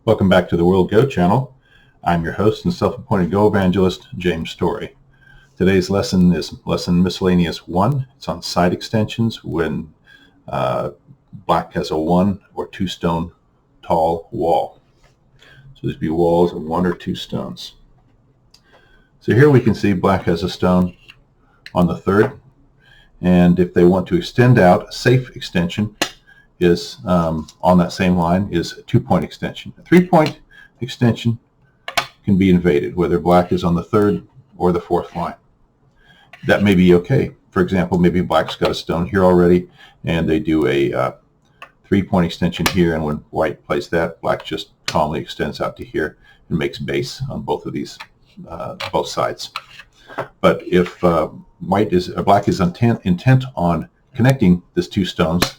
Welcome back to the World Go channel. I'm your host and self-appointed Go evangelist, James Story. Today's lesson is lesson miscellaneous 1. It's on side extensions when black has a 1 or 2 stone tall wall. So these be walls of 1 or 2 stones. So here we can see black has a stone on the third, and if they want to extend out, a safe extension is on that same line is a 2-point extension. A 3-point extension can be invaded, whether black is on the third or the fourth line. That may be okay. For example, maybe black's got a stone here already, and they do a 3-point extension here, and when white plays that, black just calmly extends out to here and makes base on both of these, both sides. But if black is intent on connecting these 2 stones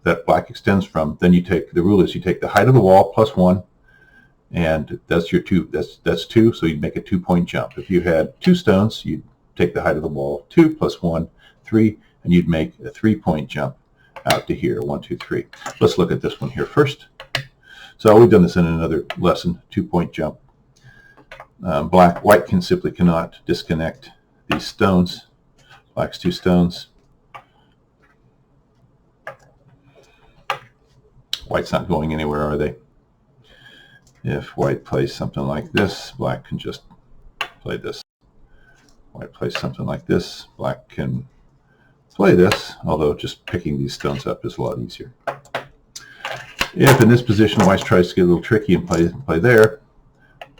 that black extends from, then the rule is you take the height of the wall plus 1, and that's your 2. That's 2, so you'd make a 2-point jump. If you had 2 stones, you'd take the height of the wall 2 plus 1, 3, and you'd make a 3-point jump out to here, 1, 2, 3. Let's look at this one here first. So we've done this in another lesson, 2-point jump. White simply cannot disconnect these stones. Black's 2 stones. White's not going anywhere, are they? If white plays something like this, black can just play this. White plays something like this, black can play this, although just picking these stones up is a lot easier. If in this position white tries to get a little tricky and play there,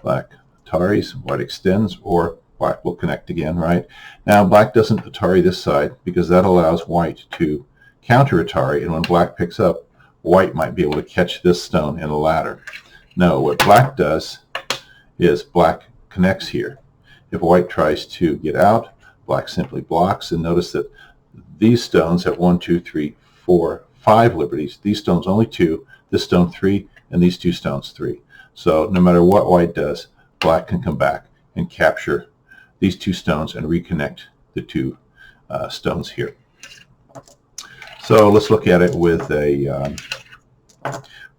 black Ataris, white extends, or black will connect again, right? Now black doesn't Atari this side because that allows white to counter Atari, and when black picks up, white might be able to catch this stone in a ladder. No, what black does is black connects here. If white tries to get out, black simply blocks, and notice that these stones have 1, 2, 3, 4, 5 liberties. These stones only 2, this stone 3, and these 2 stones 3. So no matter what white does, black can come back and capture these 2 stones and reconnect the 2 stones here. So let's look at it with a,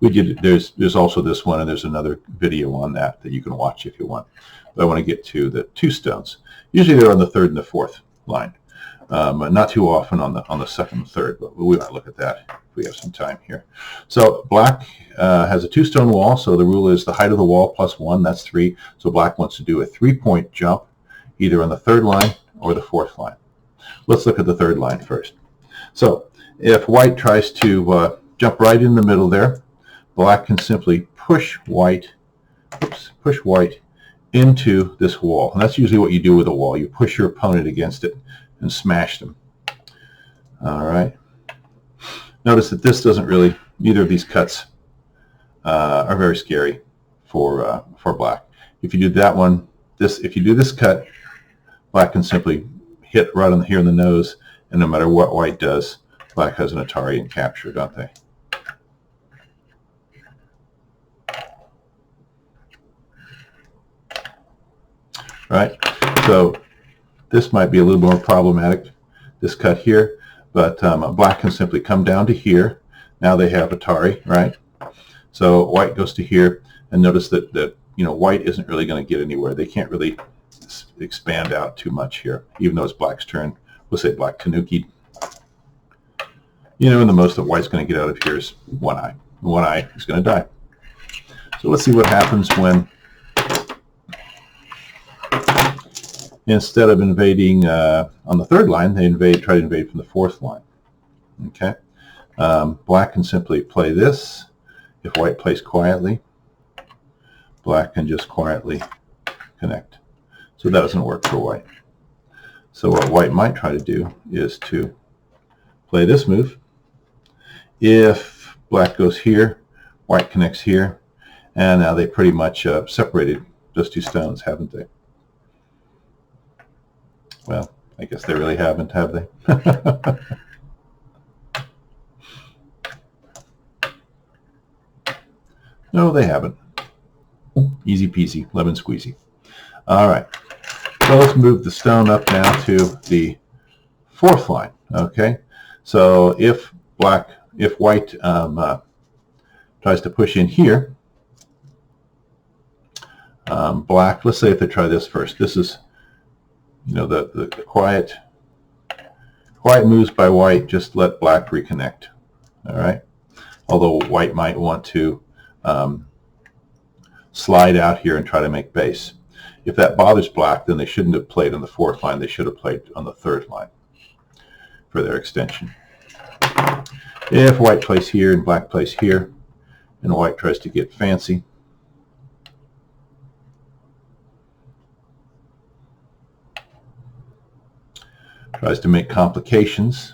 there's also this one, and there's another video on that you can watch if you want. But I want to get to the 2 stones. Usually they're on the third and the fourth line. Not too often on the second and third, but we might look at that if we have some time here. So black has a 2-stone wall, so the rule is the height of the wall plus 1, that's 3. So black wants to do a 3-point jump, either on the third line or the fourth line. Let's look at the third line first. So if white tries to jump right in the middle there, black can simply push white into this wall. And that's usually what you do with a wall. You push your opponent against it and smash them. All right. Notice that this doesn't really, neither of these cuts are very scary for black. If you do that one, if you do this cut, black can simply hit right here in the nose, and no matter what white does, black has an Atari and capture, don't they? Right? So this might be a little more problematic, this cut here, but black can simply come down to here. Now they have Atari, right? So white goes to here, and notice that white isn't really going to get anywhere. They can't really expand out too much here, even though it's black's turn. We'll say black Kanuki. And the most that white's going to get out of here is one eye. One eye is going to die. So let's see what happens when, instead of invading on the third line, they try to invade from the fourth line. Okay, black can simply play this. If white plays quietly, black can just quietly connect. So that doesn't work for white. So what white might try to do is to play this move. If black goes here, white connects here, and now they pretty much separated those 2 stones, haven't they? Well, I guess they really haven't, have they? No, they haven't. Easy peasy, lemon squeezy. All right. So let's move the stone up now to the fourth line. Okay. So if white tries to push in here, black, let's say if they try this first. This is, you know, the quiet moves by white. Just let black reconnect. All right. Although white might want to slide out here and try to make base. If that bothers black, then they shouldn't have played on the 4th line. They should have played on the 3rd line for their extension. If white plays here and black plays here, and white tries to get fancy, tries to make complications,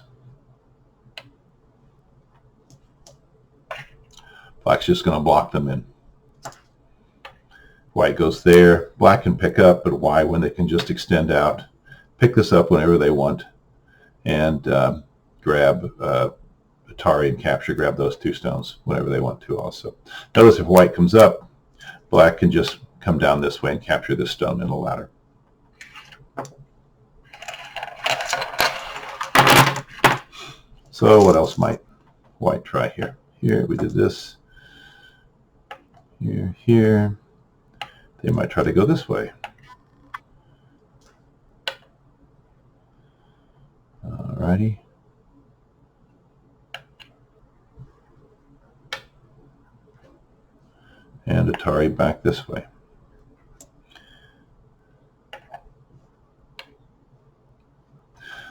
black's just going to block them in. White goes there. Black can pick up, but why when they can just extend out, pick this up whenever they want, and grab Atari and capture, grab those 2 stones whenever they want to also. Notice if white comes up, black can just come down this way and capture this stone in the ladder. So what else might white try here? Here we did this. Here. They might try to go this way. Alrighty. And Atari back this way.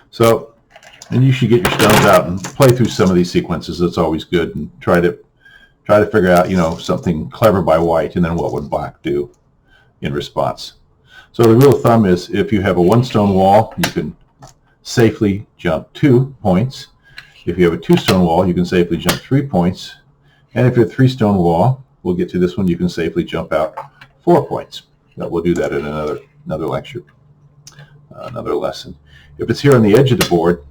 So, and you should get your stones out and play through some of these sequences. That's always good, and try to figure out, you know, something clever by white, and then what would black do in response. So the rule of thumb is if you have a 1-stone wall, you can safely jump 2 points. If you have a 2-stone wall, you can safely jump 3 points. And if you're a 3-stone wall, we'll get to this one, you can safely jump out 4 points. We'll do that in another lecture, another lesson. If it's here on the edge of the board,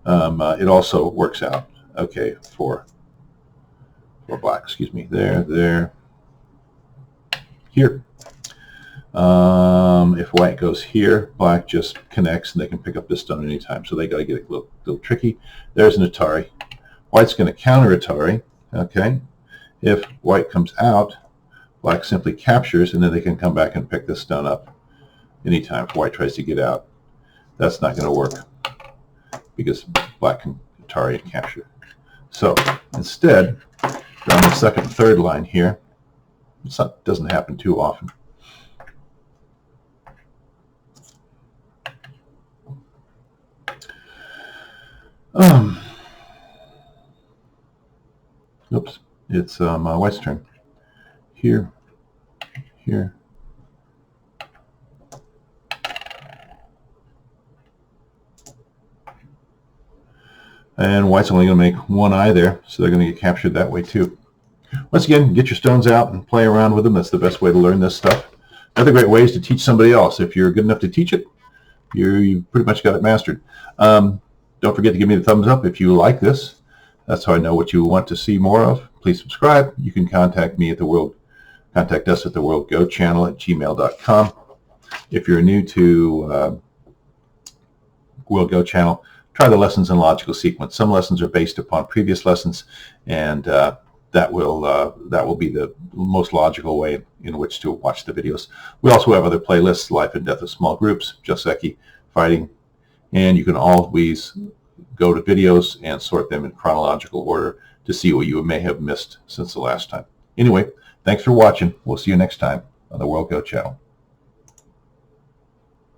it also works out okay for black. Excuse me. There. Here. If white goes here, black just connects and they can pick up this stone anytime. So they got to get a little tricky. There's an Atari. White's going to counter Atari. Okay. If white comes out, black simply captures, and then they can come back and pick this stone up anytime if white tries to get out. That's not going to work because black can Atari and capture. So instead, on the 2nd and 3rd line here, it doesn't happen too often. Oops, it's white's turn. Here. And white's only going to make 1 eye there, so they're going to get captured that way too. Once again, get your stones out and play around with them. That's the best way to learn this stuff. Another great way is to teach somebody else. If you're good enough to teach it, you've pretty much got it mastered. Don't forget to give me the thumbs up if you like this. That's how I know what you want to see more of. Please subscribe. You can contact me at contact us at the World Go channel at gmail.com. If you're new to World Go channel, try the lessons in logical sequence. Some lessons are based upon previous lessons, and that will be the most logical way in which to watch the videos. We also have other playlists: Life and Death of Small Groups, Joseki, Fighting, and you can always go to videos and sort them in chronological order to see what you may have missed since the last time. Anyway, thanks for watching. We'll see you next time on the World Go channel.